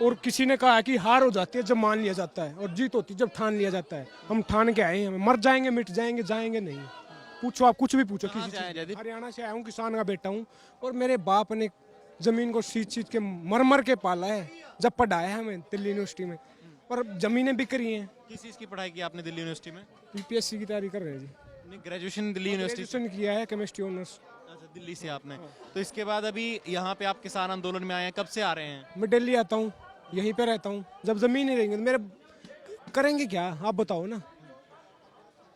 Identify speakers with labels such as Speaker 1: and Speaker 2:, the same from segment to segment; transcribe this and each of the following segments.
Speaker 1: और किसी ने कहा है कि हार हो जाती है जब मान लिया जाता है और जीत होती है जब ठान लिया जाता है। हम ठान के आए हैं, हम मर जाएंगे मिट जाएंगे जाएंगे नहीं। पूछो आप कुछ भी पूछो किसी
Speaker 2: से आए
Speaker 1: चीज़।
Speaker 2: जयदीप?
Speaker 1: हरियाणा से आया हूँ, किसान का बेटा हूँ और मेरे बाप ने जमीन को सींच के मर मर के पाला है। जब पढ़ाया है हमें दिल्ली यूनिवर्सिटी में और जमीनें बिक रही हैं।
Speaker 2: किस चीज़ की पढ़ाई की आपने दिल्ली यूनिवर्सिटी में?
Speaker 1: यूपीएससी की तैयारी कर रहे हैं जी।
Speaker 2: नहीं, ग्रेजुएशन दिल्ली यूनिवर्सिटी से।
Speaker 1: ग्रेजुएशन किया है केमिस्ट्री ऑनर्स।
Speaker 2: अच्छा, दिल्ली से आपने। तो इसके बाद अभी यहाँ पे आप किसान आंदोलन में आए हैं, कब से आ रहे हैं?
Speaker 1: मैं दिल्ली आता हूँ, यहीं पे रहता हूँ। जब जमीन नहीं रहेंगे तो मेरे करेंगे क्या आप बताओ ना।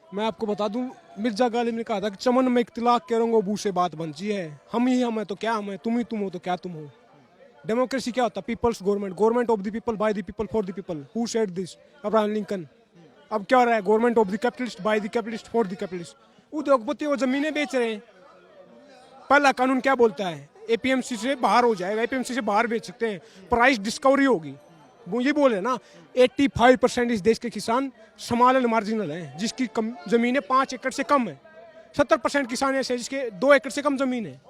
Speaker 1: मैं आपको बता दूं, मिर्जा गालिब ने कहा था कि चमन में इख्तिलाफ करूंगा बू से बात बनती है। हम ही हम है तो क्या हम है, तुम ही तुम हो तो क्या तुम हो। डेमोक्रेसी क्या होता है? People's government, government of the people by the people for the people. Who said this? Abraham Lincoln. अब क्या हो रहा है? Government of the capitalist by the capitalist for the capitalist. उद्योगपति वो जमीनें बेच रहे हैं। पहला कानून क्या बोलता है? एपीएमसी से बाहर हो जाएगा, एपीएमसी से बाहर बेच सकते हैं, प्राइस डिस्कवरी होगी। वो ये बोले ना 85% इस देश के किसान समाल मार्जिनल हैं, जिसकी कम जमीनें 5 एकड़ से कम है। 70% किसान ऐसे हैं जिसके 2 एकड़ से कम जमीन है।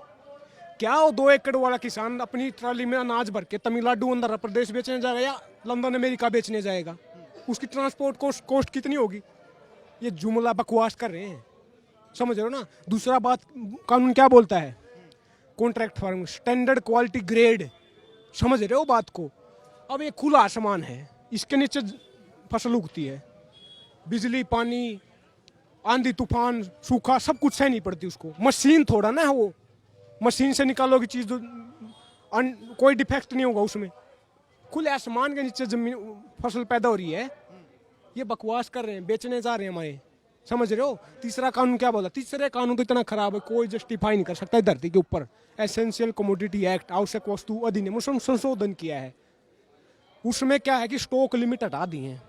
Speaker 1: क्या वो 2 एकड़ वाला किसान अपनी ट्राली में अनाज भर के तमिलनाडु आंध्र प्रदेश बेचने जाएगा या लंदन अमेरिका बेचने जाएगा? उसकी ट्रांसपोर्ट कॉस्ट कितनी होगी? ये जुमला बकवास कर रहे हैं, समझ रहे हो ना। दूसरा बात, कानून क्या बोलता है? Contract farming, standard quality grade, समझ रहे हो बात को। अब ये खुला आसमान है, इसके नीचे फसल उगती है। बिजली, पानी, आंधी तूफान, सूखा सब कुछ सहनी पड़ती उसको। मशीन थोड़ा ना है वो, मशीन से निकालोगी चीज़ तो कोई डिफेक्ट नहीं होगा उसमें। खुले आसमान के नीचे जमीन फसल पैदा हो रही है। ये बकवास कर रहे हैं, बेचने जा रहे हैं हमारे, समझ रहे हो। तीसरा कानून क्या बोला? तीसरे कानून तो इतना खराब है कोई जस्टिफाई नहीं कर सकता है धरती के ऊपर। एसेंशियल कमोडिटी एक्ट, आवश्यक वस्तु अधिनियम, उसमें संशोधन किया है। उसमें क्या है कि स्टॉक लिमिट हटा दी है,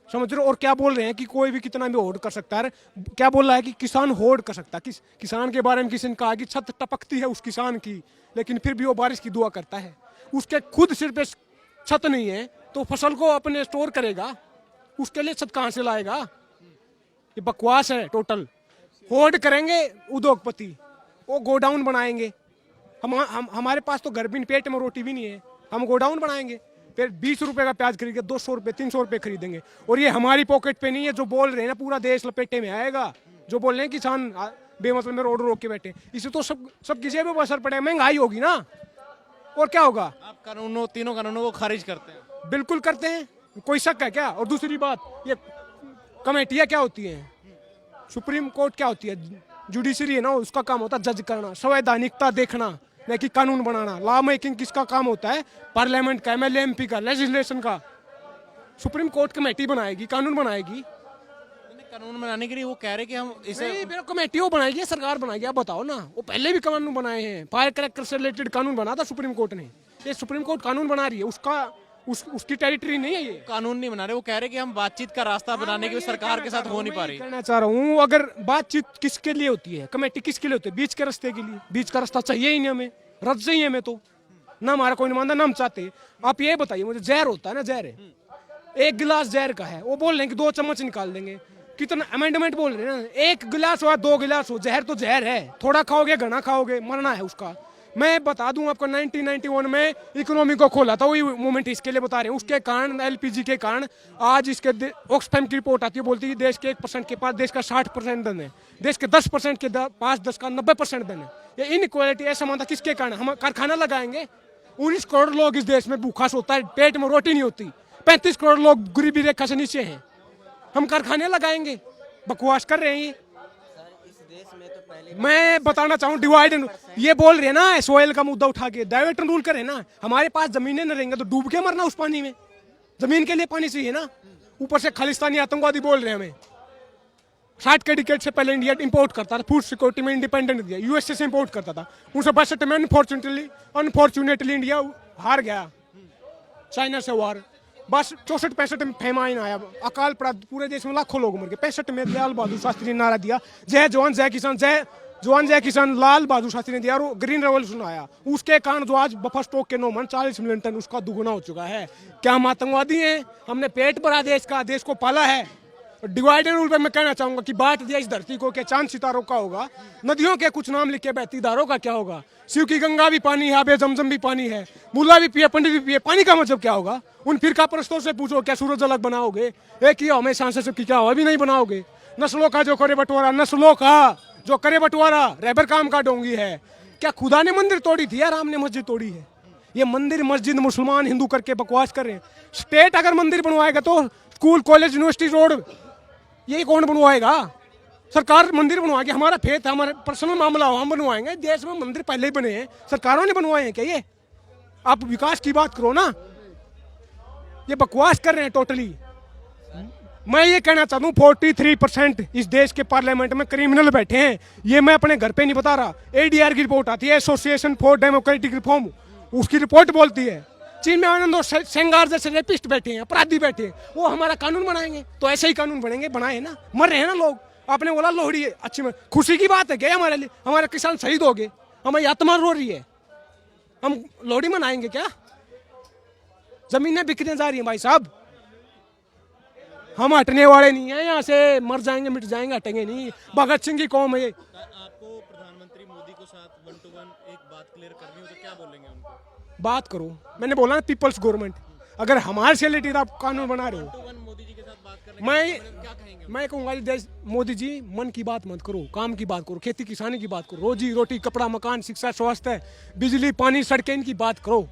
Speaker 1: समझ रहे हो। और क्या बोल रहे हैं कि कोई भी कितना भी होल्ड कर सकता है। क्या बोल रहा है कि किसान होल्ड कर सकता है। किसान के बारे में किसी ने कहा कि छत टपकती है उस किसान की, लेकिन फिर भी वो बारिश की दुआ करता है। उसके खुद सिर पे छत नहीं है तो फसल को अपने स्टोर करेगा, उसके लिए छत कहाँ से लाएगा? ये बकवास है टोटल। होल्ड करेंगे उद्योगपति, वो गोडाउन बनाएंगे। हमारे पास तो घर भी पेट में रोटी भी नहीं है, हम गोडाउन बनाएंगे। फिर 20 रुपए का प्याज खरीदेंगे, 200 रुपए 300 रुपए खरीदेंगे। और ये हमारी पॉकेट पे नहीं है। जो बोल रहे हैं ना पूरा देश लपेटे में आएगा। जो बोल रहे हैं किसान बेमतलब में रोड रोक के बैठे, इससे तो सब किसी पे असर पड़ेगा, महंगाई होगी ना। और क्या होगा?
Speaker 2: आप कानूनों, तीनों कानूनों को खारिज करते हैं?
Speaker 1: बिल्कुल करते हैं, कोई शक है क्या? और दूसरी बात, ये कमेटियाँ क्या होती हैं? सुप्रीम कोर्ट क्या होती है? जुडिशरी है ना, उसका काम होता है जज करना, संवैधानिकता देखना, न कि कानून बनाना। लॉ मेकिंग किसका काम होता है? पार्लियामेंट का, एमएलए एमपी का, लेजिस्लेशन का। सुप्रीम कोर्ट कमेटी बनाएगी, कानून बनाएगी।
Speaker 2: कानून बनाने के लिए वो कह रहे कि हम इसे
Speaker 1: कमेटी वो बनाएगी, सरकार बनाएगी। आप बताओ ना, वो पहले भी कानून बनाए हैं। फायर क्रैकर से रिलेटेड कानून बना था सुप्रीम कोर्ट ने। ये सुप्रीम कोर्ट कानून बना रही है, उसकी टेरिटरी नहीं है ये।
Speaker 2: कानून नहीं बना रहे, वो कह रहे कि हम बातचीत का रास्ता बनाने के लिए सरकार के साथ हो नहीं पा रही।
Speaker 1: कहना चाह रहा हूँ, अगर बातचीत किसके लिए होती है? कमेटी किसके लिए होती है? बीच के रास्ते के लिए। बीच का रास्ता चाहिए ही नहीं हमें, रद्द चाहिए हमें तो ना। हमारा कोई नहीं मानता ना हम चाहते। आप ये बताइए मुझे, जहर होता है ना, जहर है, 1 गिलास जहर का है, वो बोल रहे हैं कि 2 चम्मच निकाल देंगे। कितना अमेंडमेंट बोल रहे हैं ना, 1 गिलास हो 2 गिलास हो, जहर तो जहर है। थोड़ा खाओगे घना खाओगे, मरना है उसका। मैं बता दूं आपको, 1991 में इकोनॉमी को खोला था, वही मूवमेंट इसके लिए बता रहे हैं। उसके कारण, एलपीजी के कारण आज इसके ऑक्सफैम की रिपोर्ट आती है, बोलती है देश के 1% के पास देश का 60% धन है, देश के 10% के पास देश का 90% धन है। ये इनइक्वालिटी ऐसा मानता किसके कारण? हम कारखाना लगाएंगे। 19 करोड़ लोग इस देश में भूखा सोता है, पेट में रोटी नहीं होती। 35 करोड़ लोग गरीबी रेखा से नीचे हैं। हम कारखाने लगाएंगे? बकवास कर रहे हैं ये। मैं बताना चाहूँ, डिवाइड एंड ये बोल रहे हैं ना, सोयल का मुद्दा उठा के डाइवर्ट एंड रूल करे ना। हमारे पास जमीनें न रहेंगे तो डूब के मरना उस पानी में। जमीन के लिए पानी चाहिए ना। ऊपर से खालिस्तानी आतंकवादी बोल रहे हैं हमें। 60 के डिकेड से पहले इंडिया इंपोर्ट करता था, फूड सिक्योरिटी में इंडिपेंडेंट दिया, यूएसए से इंपोर्ट करता था। 1962 में अनफॉर्चुनेटली इंडिया हार गया चाइना से वार। बस 64-65 में फेमाइन आया, अकाल पड़ा, पूरे देश में लाखों लोग मर गए। 65 में लाल बहादुर शास्त्री ने नारा दिया, जय जवान जय किसान, जय जवान जय किसान, लाल बहादुर शास्त्री ने दिया और ग्रीन रेवोल्यूशन आया। उसके कारण जो आज बफर स्टॉक के नौमान 40 मिलियन टन, उसका दुगुना हो चुका है। क्या हम आतंकवादी हैं? हमने पेट भरा देश का, देश को पाला है। डिवाइडर रूल पे मैं कहना चाहूंगा कि बांट दिया इस धरती को, क्या चांद सितारों का होगा, नदियों के कुछ नाम लिख के बहती धारों का क्या होगा, शिव की गंगा भी पानी है, आबे जमजम भी पानी है, मुल्ला भी पिए पंडित भी पिए, पानी का मतलब क्या होगा? उन फिरका परस्तों से पूछो क्या सूरज अलग बनाओगे? एक ही हमें सांसें सबकी क्या हो, भी नहीं बनाओगे। नस्लों का जो करे बंटवारा, नस्लों का जो करे बंटवारा, रहबर काम का डोंगी है। क्या खुदा ने मंदिर तोड़ी थी या राम ने मस्जिद तोड़ी है? ये मंदिर मस्जिद मुसलमान हिंदू करके बकवास कर रहे हैं। स्टेट अगर मंदिर बनवाएगा तो स्कूल कॉलेज यूनिवर्सिटी रोड ये कौन बनवाएगा? सरकार मंदिर बनवाएगी। हमारा फेथ है, हमारा पर्सनल मामला हो, हम बनवाएंगे। देश में मंदिर पहले ही बने हैं, सरकारों ने बनवाए हैं क्या? ये आप विकास की बात करो ना, ये बकवास कर रहे हैं टोटली। मैं ये कहना चाहता हूँ 43% इस देश के पार्लियामेंट में क्रिमिनल बैठे हैं। ये मैं अपने घर पे नहीं बता रहा, एडीआर की रिपोर्ट आती है, एसोसिएशन फॉर डेमोक्रेटिक रिफॉर्म, उसकी रिपोर्ट बोलती है। चीन में आनंद और सेंगार जैसे रेपिस्ट बैठे हैं, अपराधी बैठे हैं, वो हमारा कानून बनाएंगे तो ऐसे ही कानून बनेंगे। बनाए ना, मर रहे हैं ना लोग। आपने बोला लोहड़ी है, अच्छी में खुशी की बात है क्या हमारे लिए? हमारे किसान शहीद हो गए, हमारी आत्मा रो रही है, हम लोहड़ी मनाएंगे क्या? जमीनें बिकने जा रही हैं भाई साहब, हम हटने वाले नहीं हैं यहाँ से। मर जाएंगे मिट जाएंगे, हटेंगे नहीं। भगत सिंह की कौम है ये।
Speaker 2: आपको प्रधानमंत्री मोदी को साथ 1 to 1 एक बात क्लियर करनी हो तो क्या बोलेंगे उनको?
Speaker 1: बात करो, मैंने बोला ना पीपल्स गवर्नमेंट। अगर हमारे से रिलेटेड आप कानून बना रहे हो,
Speaker 2: 1 to 1 मोदी जी के साथ बात करने क्या कहेंगे?
Speaker 1: मैं कहूँगा देश मोदी जी मन की बात मत करो, काम की बात करो, खेती किसानी की बात करो, रोजी रोटी कपड़ा मकान शिक्षा स्वास्थ्य बिजली पानी सड़कें इनकी बात करो।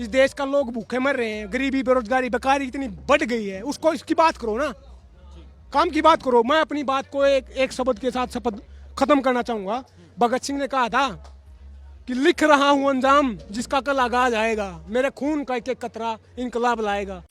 Speaker 1: इस देश का लोग भूखे मर रहे हैं, गरीबी बेरोजगारी बेकारी इतनी बढ़ गई है, उसको इसकी बात करो ना, काम की बात करो। मैं अपनी बात को एक शब्द के साथ शपथ खत्म करना चाहूंगा। भगत सिंह ने कहा था कि लिख रहा हूं अंजाम जिसका कल आगाज आएगा, मेरे खून का एक एक कतरा इनकलाब लाएगा।